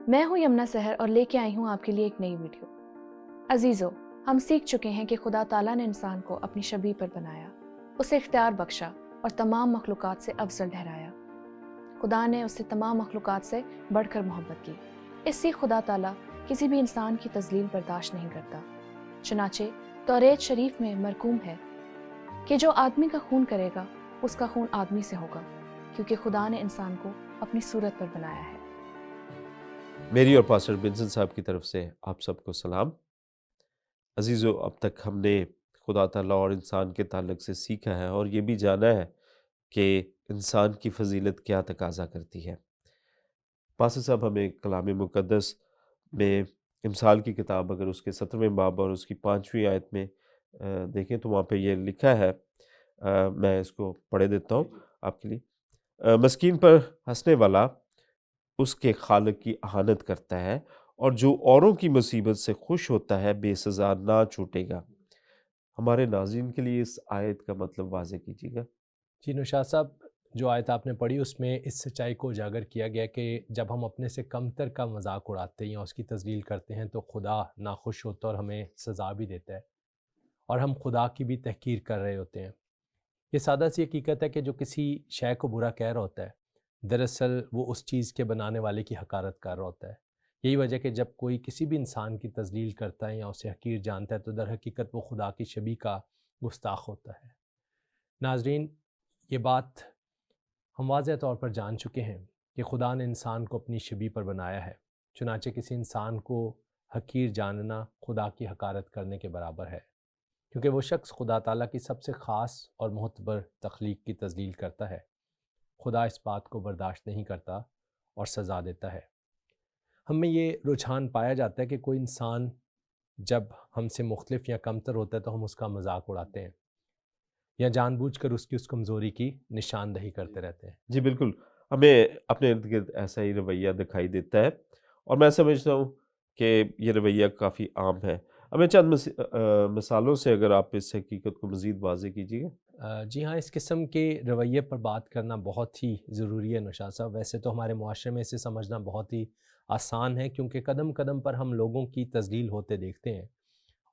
میں ہوں یمنا سحر اور لے کے آئی ہوں آپ کے لیے ایک نئی ویڈیو۔ عزیزو، ہم سیکھ چکے ہیں کہ خدا تعالیٰ نے انسان کو اپنی شبیہ پر بنایا، اسے اختیار بخشا اور تمام مخلوقات سے افضل ٹھہرایا۔ خدا نے اسے تمام مخلوقات سے بڑھ کر محبت کی۔ اس سے خدا تعالیٰ کسی بھی انسان کی تذلیل برداشت نہیں کرتا۔ چنانچہ توریت شریف میں مرقوم ہے کہ جو آدمی کا خون کرے گا اس کا خون آدمی سے ہوگا، کیونکہ خدا نے انسان کو اپنی صورت پر بنایا ہے۔ میری اور پاسٹر بنسن صاحب کی طرف سے آپ سب کو سلام۔ عزیزو، اب تک ہم نے خدا تعالیٰ اور انسان کے تعلق سے سیکھا ہے اور یہ بھی جانا ہے کہ انسان کی فضیلت کیا تقاضا کرتی ہے۔ پاسٹر صاحب ہمیں کلام مقدس میں امثال کی کتاب اگر اس کے 17ویں باب اور اس کی 5ویں آیت میں دیکھیں تو وہاں پہ یہ لکھا ہے، میں اس کو پڑھ دیتا ہوں آپ کے لیے۔ مسکین پر ہنسنے والا اس کے خالق کی اہانت کرتا ہے، اور جو اوروں کی مصیبت سے خوش ہوتا ہے بے سزا نہ چھوٹے گا۔ ہمارے ناظرین کے لیے اس آیت کا مطلب واضح کیجیے گا۔ جی نوشاد صاحب، جو آیت آپ نے پڑھی اس میں اس سچائی کو اجاگر کیا گیا کہ جب ہم اپنے سے کمتر کا مذاق اڑاتے ہیں یا اس کی تذلیل کرتے ہیں تو خدا ناخوش ہوتا ہے اور ہمیں سزا بھی دیتا ہے، اور ہم خدا کی بھی تحقیر کر رہے ہوتے ہیں۔ یہ سادہ سی حقیقت ہے کہ جو کسی شے کو برا کہہ رہا ہوتا ہے، دراصل وہ اس چیز کے بنانے والے کی حقارت کر رہا ہوتا ہے۔ یہی وجہ کہ جب کوئی کسی بھی انسان کی تذلیل کرتا ہے یا اسے حقیر جانتا ہے تو در حقیقت وہ خدا کی شبیہ کا گستاخ ہوتا ہے۔ ناظرین، یہ بات ہم واضح طور پر جان چکے ہیں کہ خدا نے انسان کو اپنی شبیہ پر بنایا ہے، چنانچہ کسی انسان کو حقیر جاننا خدا کی حقارت کرنے کے برابر ہے، کیونکہ وہ شخص خدا تعالیٰ کی سب سے خاص اور معتبر تخلیق کی تذلیل کرتا ہے۔ خدا اس بات کو برداشت نہیں کرتا اور سزا دیتا ہے۔ ہم میں یہ رجحان پایا جاتا ہے کہ کوئی انسان جب ہم سے مختلف یا کمتر ہوتا ہے تو ہم اس کا مذاق اڑاتے ہیں یا جان بوجھ کر اس کی کمزوری کی نشاندہی کرتے رہتے ہیں۔ جی بالکل، ہمیں اپنے ارد گرد ایسا ہی رویہ دکھائی دیتا ہے، اور میں سمجھتا ہوں کہ یہ رویہ کافی عام ہے۔ ہمیں چند مثالوں سے اگر آپ اس حقیقت کو مزید واضح کیجیے گا۔ جی ہاں، اس قسم کے رویے پر بات کرنا بہت ہی ضروری ہے نوشاد صاحب۔ ویسے تو ہمارے معاشرے میں اسے سمجھنا بہت ہی آسان ہے، کیونکہ قدم قدم پر ہم لوگوں کی تذلیل ہوتے دیکھتے ہیں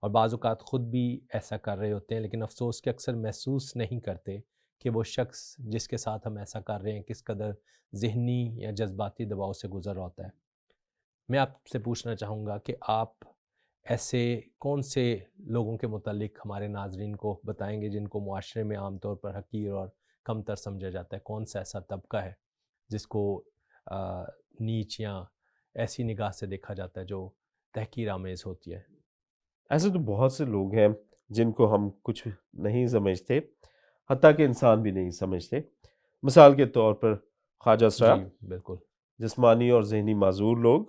اور بعض اوقات خود بھی ایسا کر رہے ہوتے ہیں، لیکن افسوس کہ اکثر محسوس نہیں کرتے کہ وہ شخص جس کے ساتھ ہم ایسا کر رہے ہیں کس قدر ذہنی یا جذباتی دباؤ سے گزر رہا ہوتا ہے۔ میں آپ سے پوچھنا چاہوں گا کہ آپ ایسے کون سے لوگوں کے متعلق ہمارے ناظرین کو بتائیں گے جن کو معاشرے میں عام طور پر حقیر اور کمتر سمجھا جاتا ہے؟ کون سا ایسا طبقہ ہے جس کو نیچ یا ایسی نگاہ سے دیکھا جاتا ہے جو تحقیر آمیز ہوتی ہے؟ ایسے تو بہت سے لوگ ہیں جن کو ہم کچھ نہیں سمجھتے، حتیٰ کہ انسان بھی نہیں سمجھتے۔ مثال کے طور پر خواجہ اسرا، جی بالکل۔ جسمانی اور ذہنی معذور لوگ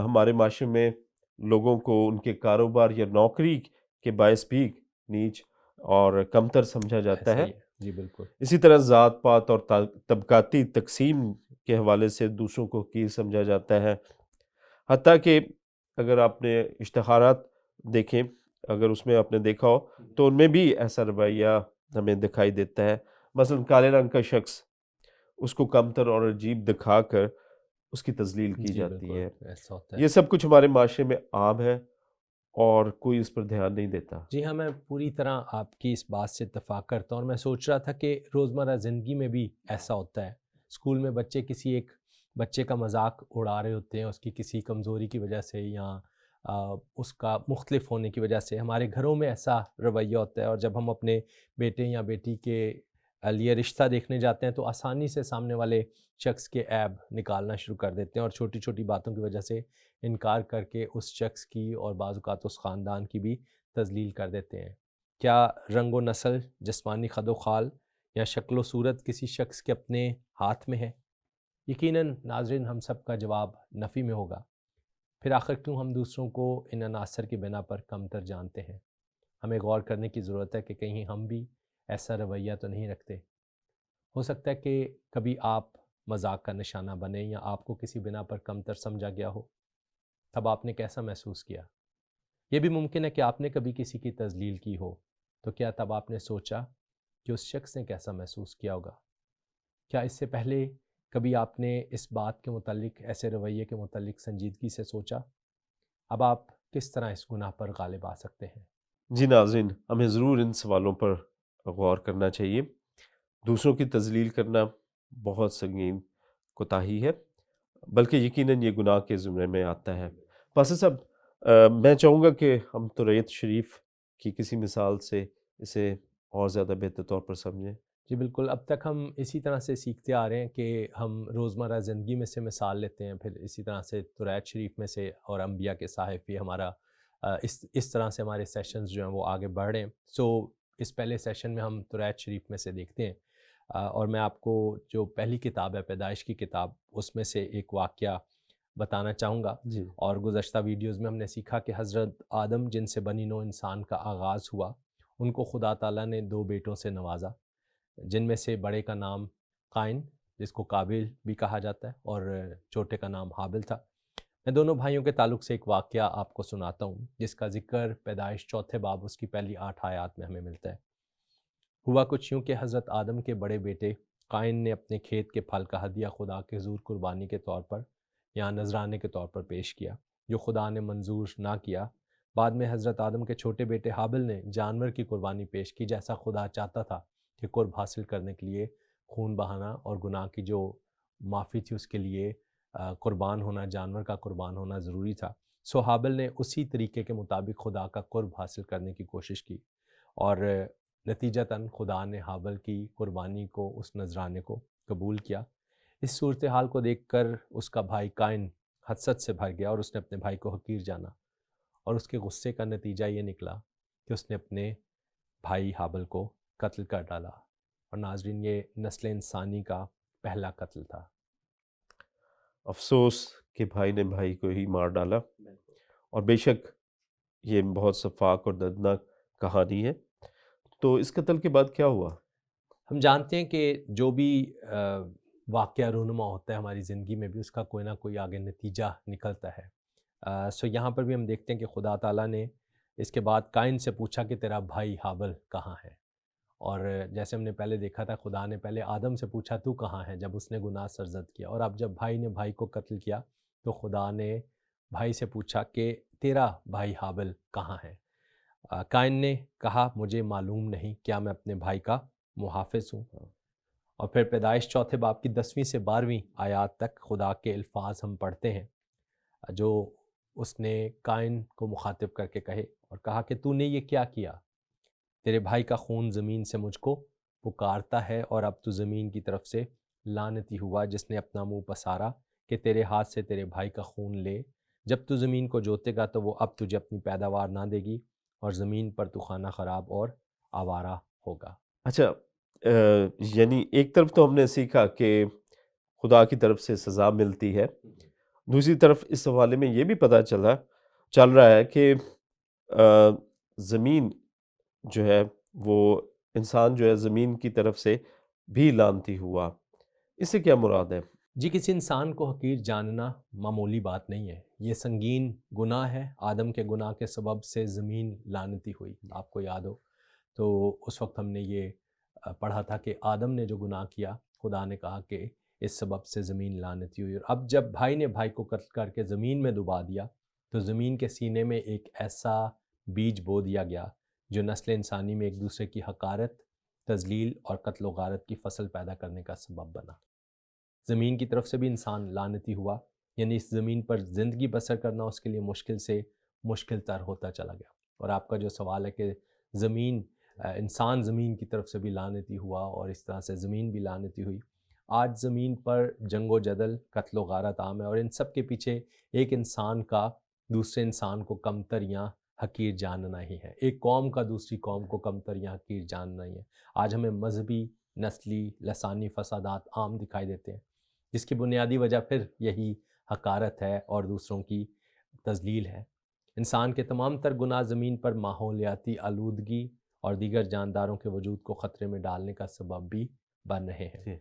ہمارے معاشرے میں لوگوں کو ان کے کاروبار یا نوکری کے باعث بھی نیچ اور کمتر سمجھا جاتا ایسا ہے۔ ہی ہے، جی بالکل۔ اسی طرح ذات پات اور طبقاتی تقسیم کے حوالے سے دوسروں کو حقیر سمجھا جاتا ہے، حتیٰ کہ اگر آپ نے اشتہارات دیکھیں، اگر اس میں آپ نے دیکھا ہو تو ان میں بھی ایسا رویہ ہمیں دکھائی دیتا ہے۔ مثلا کالے رنگ کا شخص، اس کو کمتر اور عجیب دکھا کر اس کی تذلیل کی جی جاتی بالکل، ہے۔ ایسا ہوتا ہے۔ یہ سب کچھ ہمارے معاشرے میں عام ہے اور کوئی اس پر دھیان نہیں دیتا۔ جی ہاں، میں پوری طرح آپ کی اس بات سے اتفاق کرتا ہوں، اور میں سوچ رہا تھا کہ روزمرہ زندگی میں بھی ایسا ہوتا ہے۔ اسکول میں بچے کسی ایک بچے کا مذاق اڑا رہے ہوتے ہیں اس کی کسی کمزوری کی وجہ سے یا اس کا مختلف ہونے کی وجہ سے۔ ہمارے گھروں میں ایسا رویہ ہوتا ہے، اور جب ہم اپنے بیٹے یا بیٹی کے لیے رشتہ دیکھنے جاتے ہیں تو آسانی سے سامنے والے شخص کے عیب نکالنا شروع کر دیتے ہیں اور چھوٹی چھوٹی باتوں کی وجہ سے انکار کر کے اس شخص کی اور بعض اوقات اس خاندان کی بھی تذلیل کر دیتے ہیں۔ کیا رنگ و نسل، جسمانی خد و خال یا شکل و صورت کسی شخص کے اپنے ہاتھ میں ہے؟ یقیناً ناظرین، ہم سب کا جواب نفی میں ہوگا۔ پھر آخر کیوں ہم دوسروں کو ان عناصر کی بنا پر کمتر جانتے ہیں؟ ہمیں غور کرنے کی ضرورت ہے کہ کہیں ہم بھی ایسا رویہ تو نہیں رکھتے۔ ہو سکتا ہے کہ کبھی آپ مذاق کا نشانہ بنے یا آپ کو کسی بنا پر کمتر سمجھا گیا ہو۔ تب آپ نے کیسا محسوس کیا؟ یہ بھی ممکن ہے کہ آپ نے کبھی کسی کی تذلیل کی ہو، تو کیا تب آپ نے سوچا کہ اس شخص نے کیسا محسوس کیا ہوگا؟ کیا اس سے پہلے کبھی آپ نے اس بات کے متعلق، ایسے رویے کے متعلق سنجیدگی سے سوچا؟ اب آپ کس طرح اس گناہ پر غالب آ سکتے ہیں؟ جی ناظرین، ہمیں ضرور ان سوالوں پر غور کرنا چاہیے۔ دوسروں کی تذلیل کرنا بہت سنگین کوتاہی ہے، بلکہ یقیناً یہ گناہ کے زمرے میں آتا ہے۔ پاسر صاحب، میں چاہوں گا کہ ہم توریت شریف کی کسی مثال سے اسے اور زیادہ بہتر طور پر سمجھیں۔ جی بالکل، اب تک ہم اسی طرح سے سیکھتے آ رہے ہیں کہ ہم روزمرہ زندگی میں سے مثال لیتے ہیں، پھر اسی طرح سے توریت شریف میں سے اور انبیاء کے صحائف بھی ہمارا اس طرح سے ہمارے سیشنز جو ہیں وہ آگے بڑھ رہے ہیں۔ سو اس پہلے سیشن میں ہم توریت شریف میں سے دیکھتے ہیں، اور میں آپ کو جو پہلی کتاب ہے پیدائش کی کتاب، اس میں سے ایک واقعہ بتانا چاہوں گا۔ جی اور گزشتہ ویڈیوز میں ہم نے سیکھا کہ حضرت آدم جن سے بنی نوع انسان کا آغاز ہوا، ان کو خدا تعالیٰ نے 2 بیٹوں سے نوازا، جن میں سے بڑے کا نام قائن، جس کو قابل بھی کہا جاتا ہے، اور چھوٹے کا نام حابل تھا۔ میں دونوں بھائیوں کے تعلق سے ایک واقعہ آپ کو سناتا ہوں، جس کا ذکر پیدائش 4 باب اس کی پہلی 8 آیات میں ہمیں ملتا ہے۔ ہوا کچھ یوں کہ حضرت آدم کے بڑے بیٹے قائن نے اپنے کھیت کے پھل کا ہدیہ خدا کے حضور قربانی کے طور پر یا نذرانے کے طور پر پیش کیا، جو خدا نے منظور نہ کیا۔ بعد میں حضرت آدم کے چھوٹے بیٹے حابل نے جانور کی قربانی پیش کی، جیسا خدا چاہتا تھا کہ قرب حاصل کرنے کے لیے خون بہانا اور گناہ کی جو معافی تھی اس کے لیے قربان ہونا، جانور کا قربان ہونا ضروری تھا۔ سو حابل نے اسی طریقے کے مطابق خدا کا قرب حاصل کرنے کی کوشش کی، اور نتیجتاً خدا نے حابل کی قربانی کو، اس نذرانے کو قبول کیا۔ اس صورتحال کو دیکھ کر اس کا بھائی قائن حسد سے بھر گیا، اور اس نے اپنے بھائی کو حقیر جانا، اور اس کے غصے کا نتیجہ یہ نکلا کہ اس نے اپنے بھائی حابل کو قتل کر ڈالا۔ اور ناظرین، یہ نسل انسانی کا پہلا قتل تھا۔ افسوس کہ بھائی نے بھائی کو ہی مار ڈالا، اور بے شک یہ بہت شفاق اور دردناک کہانی ہے۔ تو اس قتل کے بعد کیا ہوا؟ ہم جانتے ہیں کہ جو بھی واقعہ رونما ہوتا ہے ہماری زندگی میں بھی، اس کا کوئی نہ کوئی آگے نتیجہ نکلتا ہے۔ سو یہاں پر بھی ہم دیکھتے ہیں کہ خدا تعالیٰ نے اس کے بعد قائن سے پوچھا کہ تیرا بھائی حابل کہاں ہے، اور جیسے ہم نے پہلے دیکھا تھا، خدا نے پہلے آدم سے پوچھا تو کہاں ہے، جب اس نے گناہ سرزد کیا، اور اب جب بھائی نے بھائی کو قتل کیا تو خدا نے بھائی سے پوچھا کہ تیرا بھائی حابل کہاں ہے۔ قائن نے کہا مجھے معلوم نہیں، کیا میں اپنے بھائی کا محافظ ہوں؟ اور پھر پیدائش 4 باب کی 10ویں سے 12ویں آیات تک خدا کے الفاظ ہم پڑھتے ہیں، جو اس نے قائن کو مخاطب کر کے کہے، اور کہا کہ تو نے یہ کیا کیا؟ تیرے بھائی کا خون زمین سے مجھ کو پکارتا ہے، اور اب تو زمین کی طرف سے لعنتی ہوا جس نے اپنا منہ پسارا کہ تیرے ہاتھ سے تیرے بھائی کا خون لے۔ جب تو زمین کو جوتے گا تو وہ اب تجھے اپنی پیداوار نہ دے گی، اور زمین پر تو خانہ خراب اور آوارہ ہوگا۔ اچھا، یعنی ایک طرف تو ہم نے سیکھا کہ خدا کی طرف سے سزا ملتی ہے، دوسری طرف اس حوالے میں یہ بھی پتہ چل رہا ہے کہ زمین جو ہے وہ انسان جو ہے زمین کی طرف سے بھی لعنتی ہوا۔ اس سے کیا مراد ہے؟ جی، کسی انسان کو حقیر جاننا معمولی بات نہیں ہے، یہ سنگین گناہ ہے۔ آدم کے گناہ کے سبب سے زمین لعنتی ہوئی، آپ کو یاد ہو تو اس وقت ہم نے یہ پڑھا تھا کہ آدم نے جو گناہ کیا، خدا نے کہا کہ اس سبب سے زمین لعنتی ہوئی، اور اب جب بھائی نے بھائی کو قتل کر کے زمین میں ڈبا دیا تو زمین کے سینے میں ایک ایسا بیج بو دیا گیا جو نسل انسانی میں ایک دوسرے کی حقارت، تذلیل اور قتل و غارت کی فصل پیدا کرنے کا سبب بنا۔ زمین کی طرف سے بھی انسان لعنتی ہوا، یعنی اس زمین پر زندگی بسر کرنا اس کے لیے مشکل سے مشکل تر ہوتا چلا گیا۔ اور آپ کا جو سوال ہے کہ انسان زمین کی طرف سے بھی لعنتی ہوا اور اس طرح سے زمین بھی لعنتی ہوئی، آج زمین پر جنگ و جدل، قتل و غارت عام ہے، اور ان سب کے پیچھے ایک انسان کا دوسرے انسان کو کمتر یا حقیر جاننا ہی ہے، ایک قوم کا دوسری قوم کو کمتر یا حقیر جاننا ہی ہے۔ آج ہمیں مذہبی، نسلی، لسانی فسادات عام دکھائی دیتے ہیں، جس کی بنیادی وجہ پھر یہی حقارت ہے اور دوسروں کی تذلیل ہے۔ انسان کے تمام تر گناہ زمین پر ماحولیاتی آلودگی اور دیگر جانداروں کے وجود کو خطرے میں ڈالنے کا سبب بھی بن رہے ہیں،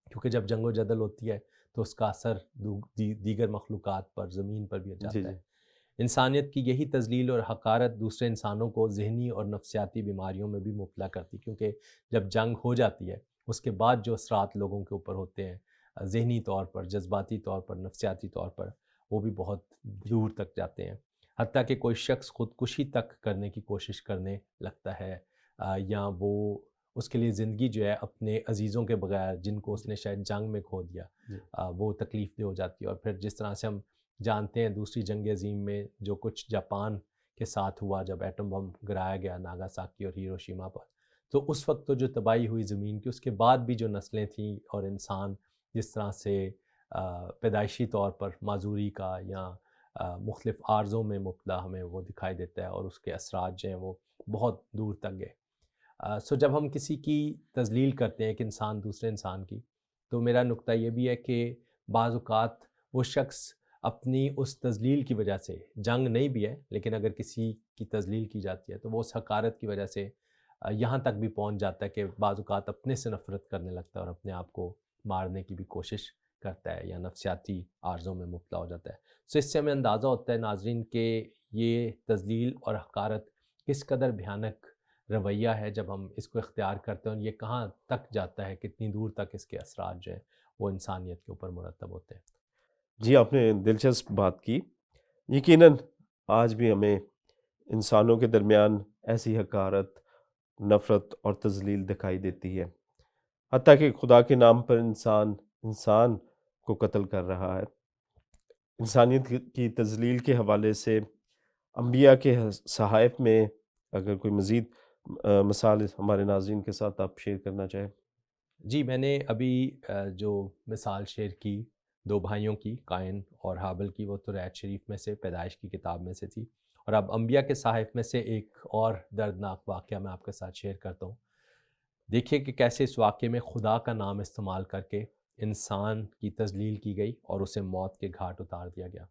کیونکہ جب جنگ و جدل ہوتی ہے تو اس کا اثر دیگر مخلوقات پر، زمین پر بھی جاتا ہے۔ انسانیت کی یہی تذلیل اور حقارت دوسرے انسانوں کو ذہنی اور نفسیاتی بیماریوں میں بھی مبتلا کرتی، کیونکہ جب جنگ ہو جاتی ہے اس کے بعد جو اثرات لوگوں کے اوپر ہوتے ہیں، ذہنی طور پر، جذباتی طور پر، نفسیاتی طور پر وہ بھی بہت دور تک جاتے ہیں، حتیٰ کہ کوئی شخص خودکشی تک کرنے کی کوشش کرنے لگتا ہے، یا وہ اس کے لیے زندگی جو ہے اپنے عزیزوں کے بغیر جن کو اس نے شاید جنگ میں کھو دیا وہ تکلیف دہ ہو جاتی ہے۔ اور پھر جس طرح سے ہم جانتے ہیں دوسری جنگ عظیم میں جو کچھ جاپان کے ساتھ ہوا جب ایٹم بم گرایا گیا ناگاساکی اور ہیروشیما پر، تو اس وقت تو جو تباہی ہوئی زمین کی، اس کے بعد بھی جو نسلیں تھیں اور انسان جس طرح سے پیدائشی طور پر معذوری کا یا مختلف عارضوں میں مبتلا ہمیں وہ دکھائی دیتا ہے، اور اس کے اثرات جو ہیں وہ بہت دور تک گئے۔ سو جب ہم کسی کی تذلیل کرتے ہیں ایک انسان دوسرے انسان کی، تو میرا نقطہ یہ بھی ہے کہ بعض اوقات وہ شخص اپنی اس تذلیل کی وجہ سے، جنگ نہیں بھی ہے لیکن اگر کسی کی تذلیل کی جاتی ہے تو وہ اس حقارت کی وجہ سے یہاں تک بھی پہنچ جاتا ہے کہ بعض اوقات اپنے سے نفرت کرنے لگتا ہے اور اپنے آپ کو مارنے کی بھی کوشش کرتا ہے یا نفسیاتی عارضوں میں مبتلا ہو جاتا ہے۔ سو اس سے ہمیں اندازہ ہوتا ہے ناظرین کہ یہ تذلیل اور حقارت کس قدر بھیانک رویہ ہے جب ہم اس کو اختیار کرتے ہیں، اور یہ کہاں تک جاتا ہے، کتنی دور تک اس کے اثرات جو ہیں وہ انسانیت کے اوپر مرتب ہوتے ہیں۔ جی آپ نے دلچسپ بات کی۔ یقیناً آج بھی ہمیں انسانوں کے درمیان ایسی حقارت، نفرت اور تذلیل دکھائی دیتی ہے، حتیٰ کہ خدا کے نام پر انسان کو قتل کر رہا ہے۔ انسانیت کی تذلیل کے حوالے سے انبیاء کے صحائف میں اگر کوئی مزید مثال ہمارے ناظرین کے ساتھ آپ شیئر کرنا چاہیں۔ جی میں نے ابھی جو مثال شیئر کی دو بھائیوں کی، قائن اور حابل کی، وہ تو رعد شریف میں سے پیدائش کی کتاب میں سے تھی، اور اب انبیاء کے صحائف میں سے ایک اور دردناک واقعہ میں آپ کے ساتھ شیئر کرتا ہوں۔ دیکھیے کہ کیسے اس واقعے میں خدا کا نام استعمال کر کے انسان کی تذلیل کی گئی اور اسے موت کے گھاٹ اتار دیا گیا۔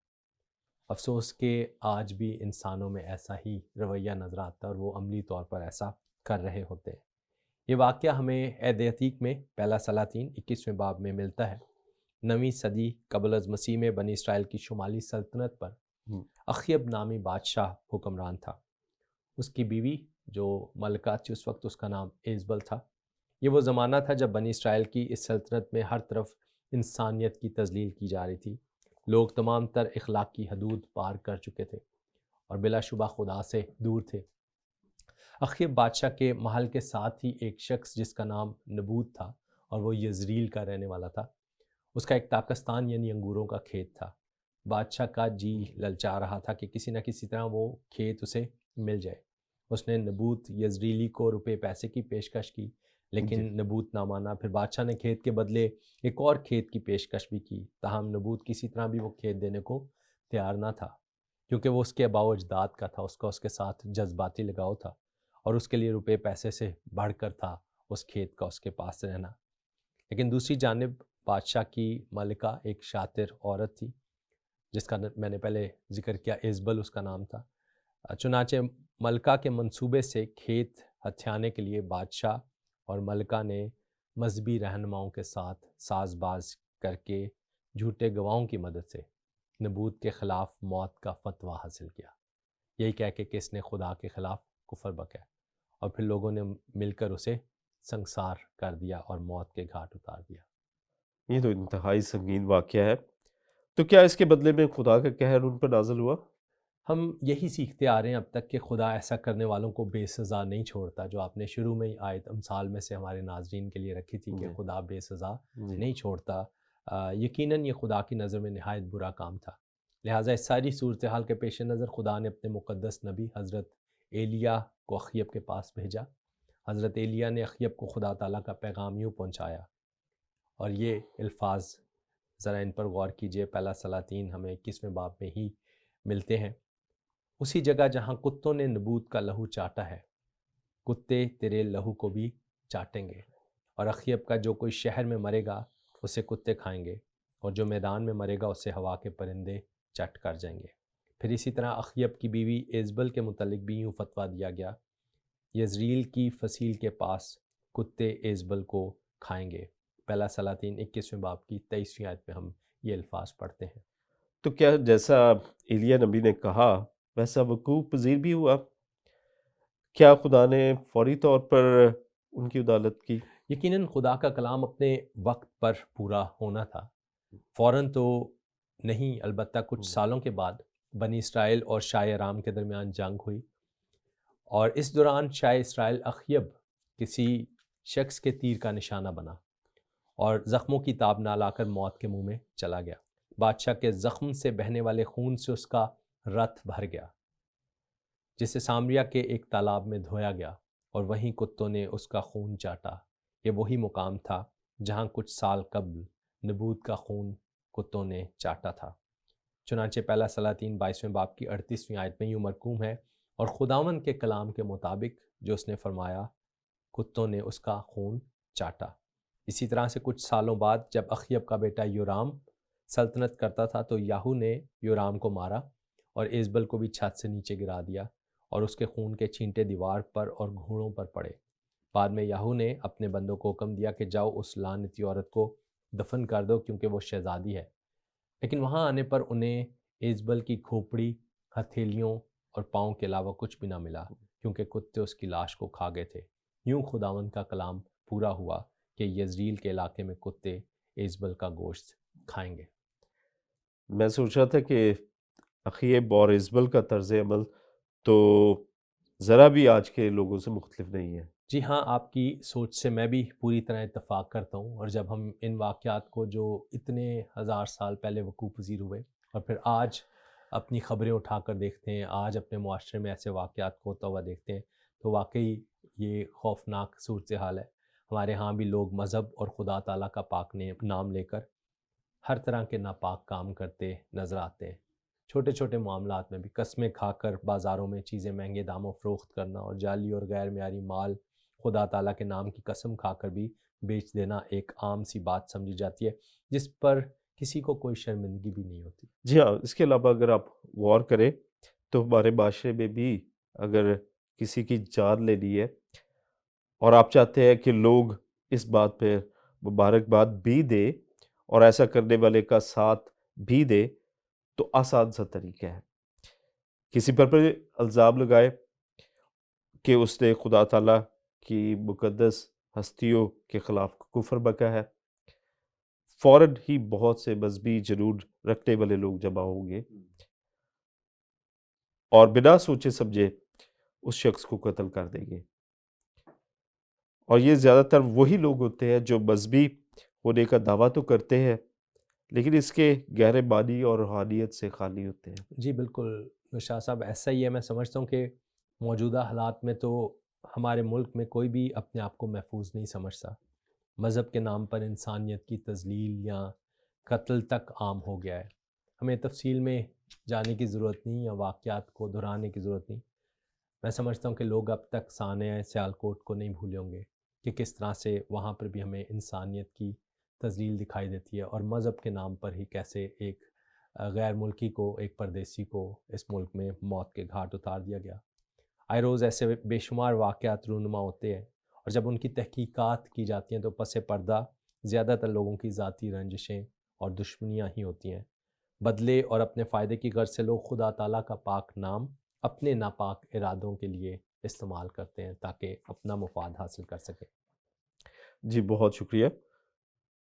افسوس کہ آج بھی انسانوں میں ایسا ہی رویہ نظر آتا ہے اور وہ عملی طور پر ایسا کر رہے ہوتے ہیں۔ یہ واقعہ ہمیں عہد عتیق میں پہلا سلاطین 21ویں باب میں ملتا ہے۔ 9ویں صدی قبل از مسیح میں بنی اسرائیل کی شمالی سلطنت پر اخیب نامی بادشاہ حکمران تھا۔ اس کی بیوی جو ملکہ تھی اس وقت اس کا نام ایزبل تھا۔ یہ وہ زمانہ تھا جب بنی اسرائیل کی اس سلطنت میں ہر طرف انسانیت کی تذلیل کی جا رہی تھی۔ لوگ تمام تر اخلاقی حدود پار کر چکے تھے اور بلا شبہ خدا سے دور تھے۔ اخیب بادشاہ کے محل کے ساتھ ہی ایک شخص جس کا نام نبوت تھا اور وہ یزریل کا رہنے والا تھا، اس کا ایک تاکستان یعنی انگوروں کا کھیت تھا۔ بادشاہ کا جی للچا رہا تھا کہ کسی نہ کسی طرح وہ کھیت اسے مل جائے۔ اس نے نبوت یزریلی کو روپے پیسے کی پیشکش کی لیکن نبوت نہ مانا۔ پھر بادشاہ نے کھیت کے بدلے ایک اور کھیت کی پیشکش بھی کی، تاہم نبوت کسی طرح بھی وہ کھیت دینے کو تیار نہ تھا، کیونکہ وہ اس کے آباء و اجداد کا تھا، اس کا اس کے ساتھ جذباتی لگاؤ تھا اور اس کے لیے روپے پیسے سے بڑھ کر تھا اس کھیت کا اس کے پاس رہنا۔ لیکن دوسری جانب بادشاہ کی ملکہ ایک شاطر عورت تھی جس کا میں نے پہلے ذکر کیا، ایزبل اس کا نام تھا۔ چنانچہ ملکہ کے منصوبے سے کھیت ہتھیانے کے لیے بادشاہ اور ملکہ نے مذہبی رہنماؤں کے ساتھ ساز باز کر کے جھوٹے گواہوں کی مدد سے نبوت کے خلاف موت کا فتویٰ حاصل کیا، یہی کہہ کے کہ اس نے خدا کے خلاف کفر بکا، اور پھر لوگوں نے مل کر اسے سنسار کر دیا اور موت کے گھاٹ اتار دیا۔ یہ تو انتہائی سنگین واقعہ ہے۔ تو کیا اس کے بدلے میں خدا کا قہر ان پر نازل ہوا؟ ہم یہی سیکھتے آ رہے ہیں اب تک کہ خدا ایسا کرنے والوں کو بے سزا نہیں چھوڑتا، جو آپ نے شروع میں ہی آیت امثال میں سے ہمارے ناظرین کے لیے رکھی تھی کہ خدا بے سزا نہیں چھوڑتا۔ یقیناً یہ خدا کی نظر میں نہایت برا کام تھا، لہٰذا اس ساری صورتحال کے پیش نظر خدا نے اپنے مقدس نبی حضرت ایلیاہ کو اخیب کے پاس بھیجا۔ حضرت ایلیاہ نے اخیب کو خدا تعالیٰ کا پیغام یوں پہنچایا، اور یہ الفاظ ذرا ان پر غور کیجئے، پہلا سلاطین ہمیں 21ویں باب میں ہی ملتے ہیں۔ اسی جگہ جہاں کتوں نے نبوت کا لہو چاٹا ہے، کتے تیرے لہو کو بھی چاٹیں گے، اور اخیب کا جو کوئی شہر میں مرے گا اسے کتے کھائیں گے، اور جو میدان میں مرے گا اسے ہوا کے پرندے چٹ کر جائیں گے۔ پھر اسی طرح اخیب کی بیوی ایزبل کے متعلق بھی یوں فتویٰ دیا گیا، یزریل کی فصیل کے پاس کتے ایزبل کو کھائیں گے۔ پہلا سلاطین 21ویں باب کی 23ویں آیت میں ہم یہ الفاظ پڑھتے ہیں۔ تو کیا جیسا ایلیاہ نبی نے کہا ویسا وقوع پذیر بھی ہوا؟ کیا خدا نے فوری طور پر ان کی عدالت کی؟ یقیناً خدا کا کلام اپنے وقت پر پورا ہونا تھا، فوراً تو نہیں، البتہ کچھ سالوں کے بعد بنی اسرائیل اور شاہ ارام کے درمیان جنگ ہوئی، اور اس دوران شاہ اسرائیل اخیب کسی شخص کے تیر کا نشانہ بنا اور زخموں کی تاب نہ لا کر موت کے منہ میں چلا گیا۔ بادشاہ کے زخم سے بہنے والے خون سے اس کا رتھ بھر گیا، جسے سامریا کے ایک تالاب میں دھویا گیا، اور وہیں کتوں نے اس کا خون چاٹا۔ یہ وہی مقام تھا جہاں کچھ سال قبل نبوت کا خون کتوں نے چاٹا تھا۔ چنانچہ پہلا سلاطین 22ویں باب کی 38ویں آیت میں یوں مرقوم ہے، اور خداوند کے کلام کے مطابق جو اس نے فرمایا، کتوں نے اس کا خون چاٹا۔ اسی طرح سے کچھ سالوں بعد جب اخیب کا بیٹا یورام سلطنت کرتا تھا تو یاہو نے یورام کو مارا اور ایزبل کو بھی چھت سے نیچے گرا دیا، اور اس کے خون کے چھینٹے دیوار پر اور گھوڑوں پر پڑے۔ بعد میں یاہو نے اپنے بندوں کو حکم دیا کہ جاؤ اس لعنتی عورت کو دفن کر دو، کیونکہ وہ شہزادی ہے۔ لیکن وہاں آنے پر انہیں ایزبل کی کھوپڑی، ہتھیلیوں اور پاؤں کے علاوہ کچھ بھی نہ ملا، کیونکہ کتے اس کی لاش کو کھا گئے تھے۔ یوں خداوند کا کلام پورا ہوا کہ یزریل کے علاقے میں کتے ایزبل کا گوشت کھائیں گے۔ میں سوچ رہا تھا کہ اخیب اور ایزبل کا طرز عمل تو ذرا بھی آج کے لوگوں سے مختلف نہیں ہے۔ جی ہاں، آپ کی سوچ سے میں بھی پوری طرح اتفاق کرتا ہوں، اور جب ہم ان واقعات کو جو اتنے ہزار سال پہلے وقوع پذیر ہوئے اور پھر آج اپنی خبریں اٹھا کر دیکھتے ہیں، آج اپنے معاشرے میں ایسے واقعات کو ہوتا ہوا دیکھتے ہیں، تو واقعی یہ خوفناک صورتحال ہے۔ ہمارے ہاں بھی لوگ مذہب اور خدا تعالیٰ کا پاک نام لے کر ہر طرح کے ناپاک کام کرتے نظر آتے ہیں۔ چھوٹے چھوٹے معاملات میں بھی قسمیں کھا کر بازاروں میں چیزیں مہنگے داموں فروخت کرنا، اور جعلی اور غیر معیاری مال خدا تعالیٰ کے نام کی قسم کھا کر بھی بیچ دینا ایک عام سی بات سمجھی جاتی ہے، جس پر کسی کو کوئی شرمندگی بھی نہیں ہوتی۔ جی ہاں، اس کے علاوہ اگر آپ غور کریں تو ہمارے معاشرے میں بھی اگر کسی کی جان لینی ہے اور آپ چاہتے ہیں کہ لوگ اس بات پہ مبارکباد بھی دے اور ایسا کرنے والے کا ساتھ بھی دے، تو آسان سا طریقہ ہے، کسی پر الزام لگائے کہ اس نے خدا تعالیٰ کی مقدس ہستیوں کے خلاف کفر بکا ہے، فوراً ہی بہت سے مذہبی جنون رکھنے والے لوگ جمع ہوں گے اور بنا سوچے سمجھے اس شخص کو قتل کر دیں گے۔ اور یہ زیادہ تر وہی لوگ ہوتے ہیں جو مذہبی ہونے کا دعویٰ تو کرتے ہیں لیکن اس کے گہرے معنی اور روحانیت سے خالی ہوتے ہیں۔ جی بالکل شاہ صاحب، ایسا ہی ہے۔ میں سمجھتا ہوں کہ موجودہ حالات میں تو ہمارے ملک میں کوئی بھی اپنے آپ کو محفوظ نہیں سمجھتا۔ مذہب کے نام پر انسانیت کی تذلیل یا قتل تک عام ہو گیا ہے۔ ہمیں تفصیل میں جانے کی ضرورت نہیں یا واقعات کو دہرانے کی ضرورت نہیں۔ میں سمجھتا ہوں کہ لوگ اب تک سانحہ سیالکوٹ کو نہیں بھولے ہوں گے کہ کس طرح سے وہاں پر بھی ہمیں انسانیت کی تذلیل دکھائی دیتی ہے، اور مذہب کے نام پر ہی کیسے ایک غیر ملکی کو، ایک پردیسی کو اس ملک میں موت کے گھاٹ اتار دیا گیا۔ آئے روز ایسے بے شمار واقعات رونما ہوتے ہیں، اور جب ان کی تحقیقات کی جاتی ہیں تو پس پردہ زیادہ تر لوگوں کی ذاتی رنجشیں اور دشمنیاں ہی ہوتی ہیں۔ بدلے اور اپنے فائدے کی غرض سے لوگ خدا تعالیٰ کا پاک نام اپنے ناپاک ارادوں کے لیے استعمال کرتے ہیں تاکہ اپنا مفاد حاصل کر سکیں۔ جی بہت شکریہ،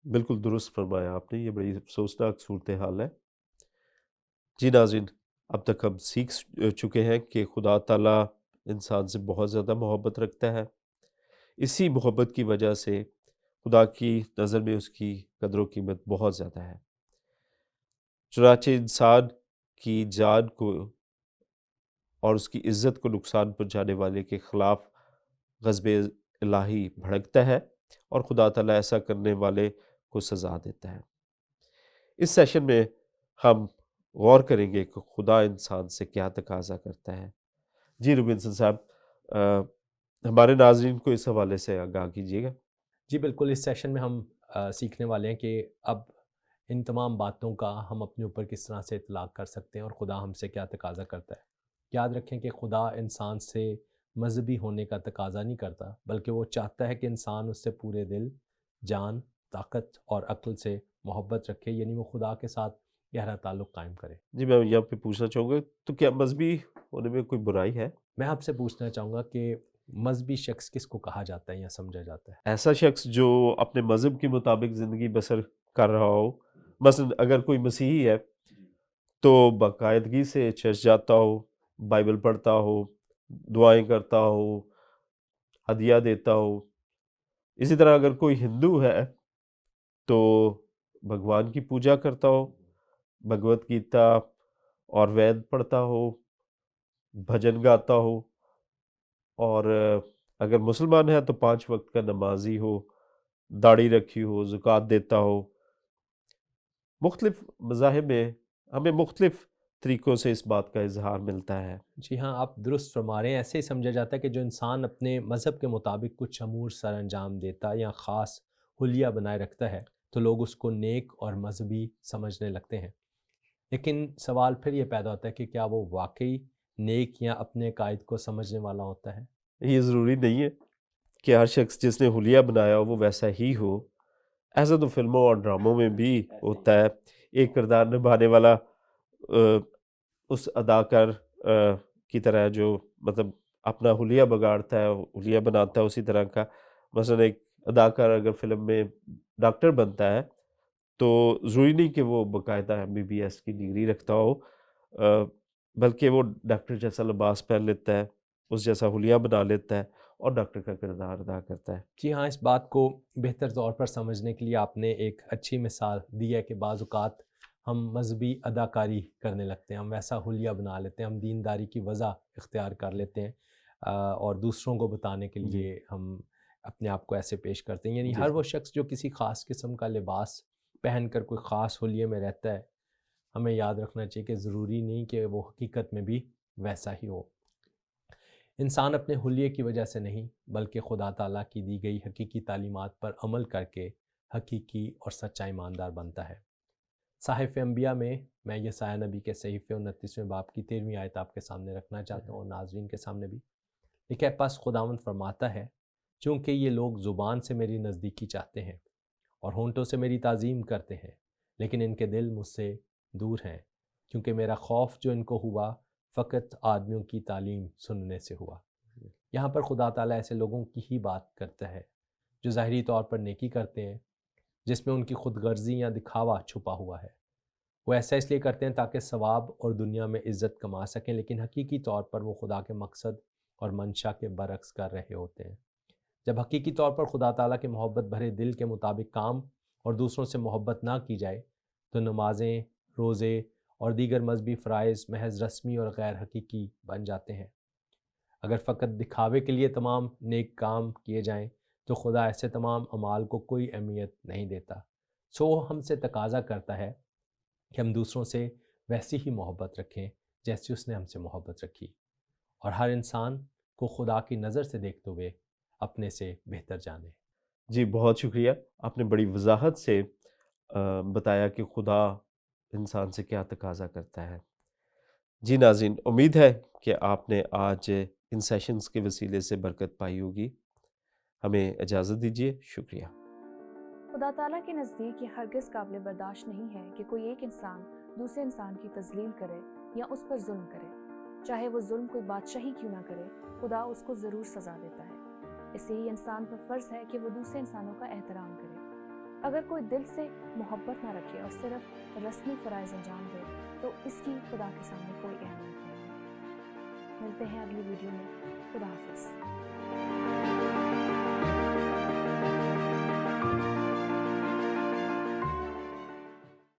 بالکل درست فرمایا آپ نے، یہ بڑی افسوسناک صورتحال ہے۔ جی ناظرین، اب تک ہم سیکھ چکے ہیں کہ خدا تعالیٰ انسان سے بہت زیادہ محبت رکھتا ہے، اسی محبت کی وجہ سے خدا کی نظر میں اس کی قدر و قیمت بہت زیادہ ہے۔ چنانچہ انسان کی جان کو اور اس کی عزت کو نقصان پہنچانے والے کے خلاف غضب الہی بھڑکتا ہے اور خدا تعالیٰ ایسا کرنے والے کو سزا دیتا ہے۔ اس سیشن میں ہم غور کریں گے کہ خدا انسان سے کیا تقاضا کرتا ہے۔ جی روبنسن صاحب، ہمارے ناظرین کو اس حوالے سے آگاہ کیجیے گا۔ جی بالکل، اس سیشن میں ہم سیکھنے والے ہیں کہ اب ان تمام باتوں کا ہم اپنے اوپر کس طرح سے اطلاق کر سکتے ہیں اور خدا ہم سے کیا تقاضا کرتا ہے۔ یاد رکھیں کہ خدا انسان سے مذہبی ہونے کا تقاضا نہیں کرتا، بلکہ وہ چاہتا ہے کہ انسان اس سے پورے دل، جان، طاقت اور عقل سے محبت رکھے، یعنی وہ خدا کے ساتھ گہرا تعلق قائم کرے۔ جی میں یہاں پہ پوچھنا چاہوں گا، تو کیا مذہبی ہونے میں کوئی برائی ہے؟ میں آپ سے پوچھنا چاہوں گا کہ مذہبی شخص کس کو کہا جاتا ہے یا سمجھا جاتا ہے؟ ایسا شخص جو اپنے مذہب کے مطابق زندگی بسر کر رہا ہو، مثلا اگر کوئی مسیحی ہے تو باقاعدگی سے چرچ جاتا ہو، بائبل پڑھتا ہو، دعائیں کرتا ہو، ہدیہ دیتا ہو۔ اسی طرح اگر کوئی ہندو ہے تو بھگوان کی پوجا کرتا ہو، بھگوت گیتا اور وید پڑھتا ہو، بھجن گاتا ہو، اور اگر مسلمان ہے تو 5 وقت کا نمازی ہو، داڑھی رکھی ہو، زکوٰۃ دیتا ہو۔ مختلف مذاہب میں ہمیں مختلف طریقوں سے اس بات کا اظہار ملتا ہے۔ جی ہاں، آپ درست فرما رہے ہیں۔ ایسے ہی سمجھا جاتا ہے کہ جو انسان اپنے مذہب کے مطابق کچھ امور سر انجام دیتا یا خاص حلیہ بنائے رکھتا ہے تو لوگ اس کو نیک اور مذہبی سمجھنے لگتے ہیں۔ لیکن سوال پھر یہ پیدا ہوتا ہے کہ کیا وہ واقعی نیک یا اپنے قائد کو سمجھنے والا ہوتا ہے؟ یہ ضروری نہیں ہے کہ ہر شخص جس نے حلیہ بنایا ہو وہ ویسا ہی ہو۔ ایسا تو فلموں اور ڈراموں میں بھی ہوتا ہے، ایک کردار نبھانے والا اس اداکار کی طرح جو مطلب اپنا حلیہ بگاڑتا ہے، حلیہ بناتا ہے اسی طرح کا۔ مثلا ایک اداکار اگر فلم میں ڈاکٹر بنتا ہے تو ضروری نہیں کہ وہ باقاعدہ MBBS کی ڈگری رکھتا ہو، بلکہ وہ ڈاکٹر جیسا لباس پہن لیتا ہے، اس جیسا حلیہ بنا لیتا ہے اور ڈاکٹر کا کردار ادا کرتا ہے۔ جی ہاں، اس بات کو بہتر طور پر سمجھنے کے لیے آپ نے ایک اچھی مثال دی ہے کہ بعض اوقات ہم مذہبی اداکاری کرنے لگتے ہیں، ہم ویسا حلیہ بنا لیتے ہیں، ہم دینداری کی وضع اختیار کر لیتے ہیں اور دوسروں کو بتانے کے لیے ہم اپنے آپ کو ایسے پیش کرتے ہیں۔ یعنی ہر وہ شخص جو کسی خاص قسم کا لباس پہن کر کوئی خاص حلیے میں رہتا ہے، ہمیں یاد رکھنا چاہیے کہ ضروری نہیں کہ وہ حقیقت میں بھی ویسا ہی ہو۔ انسان اپنے حلیے کی وجہ سے نہیں بلکہ خدا تعالیٰ کی دی گئی حقیقی تعلیمات پر عمل کر کے حقیقی اور سچا ایماندار بنتا ہے۔ صحائف انبیاء میں یسایہ نبی کے صحیفے 29ویں باب کی 13ویں آیت آپ کے سامنے رکھنا چاہتا ہوں اور ناظرین کے سامنے بھی۔ لکھا ہے، پس خداوند فرماتا ہے، چونکہ یہ لوگ زبان سے میری نزدیکی چاہتے ہیں اور ہونٹوں سے میری تعظیم کرتے ہیں، لیکن ان کے دل مجھ سے دور ہیں، کیونکہ میرا خوف جو ان کو ہوا فقط آدمیوں کی تعلیم سننے سے ہوا۔ یہاں پر خدا تعالیٰ ایسے لوگوں کی ہی بات کرتا ہے جو ظاہری طور پر نیکی کرتے ہیں، جس میں ان کی خود غرضی یا دکھاوا چھپا ہوا ہے۔ وہ ایسا اس لیے کرتے ہیں تاکہ ثواب اور دنیا میں عزت کما سکیں، لیکن حقیقی طور پر وہ خدا کے مقصد اور منشا کے برعکس کر رہے ہوتے ہیں۔ جب حقیقی طور پر خدا تعالیٰ کے محبت بھرے دل کے مطابق کام اور دوسروں سے محبت نہ کی جائے تو نمازیں، روزے اور دیگر مذہبی فرائض محض رسمی اور غیر حقیقی بن جاتے ہیں۔ اگر فقط دکھاوے کے لیے تمام نیک کام کیے جائیں تو خدا ایسے تمام اعمال کو کوئی اہمیت نہیں دیتا۔ سو وہ ہم سے تقاضا کرتا ہے کہ ہم دوسروں سے ویسی ہی محبت رکھیں جیسی اس نے ہم سے محبت رکھی، اور ہر انسان کو خدا کی نظر سے دیکھتے ہوئے اپنے سے بہتر جانیں۔ جی بہت شکریہ، آپ نے بڑی وضاحت سے بتایا کہ خدا انسان سے کیا تقاضا کرتا ہے۔ جی ناظرین، امید ہے کہ آپ نے آج ان سیشنز کے وسیلے سے برکت پائی ہوگی۔ ہمیں اجازت دیجیے، شکریہ۔ خدا تعالیٰ کے نزدیک یہ ہرگز قابل برداشت نہیں ہے کہ کوئی ایک انسان دوسرے انسان کی تذلیل کرے یا اس پر ظلم کرے۔ چاہے وہ ظلم کوئی بادشاہی کیوں نہ کرے، خدا اس کو ضرور سزا دیتا ہے۔ اس لیے انسان پر فرض ہے کہ وہ دوسرے انسانوں کا احترام کرے۔ اگر کوئی دل سے محبت نہ رکھے اور صرف رسمی فرائض انجام دے تو اس کی خدا کے سامنے کوئی اہمیت نہیں ہے۔ ملتے ہیں اگلی ویڈیو میں۔ خدا حافظ۔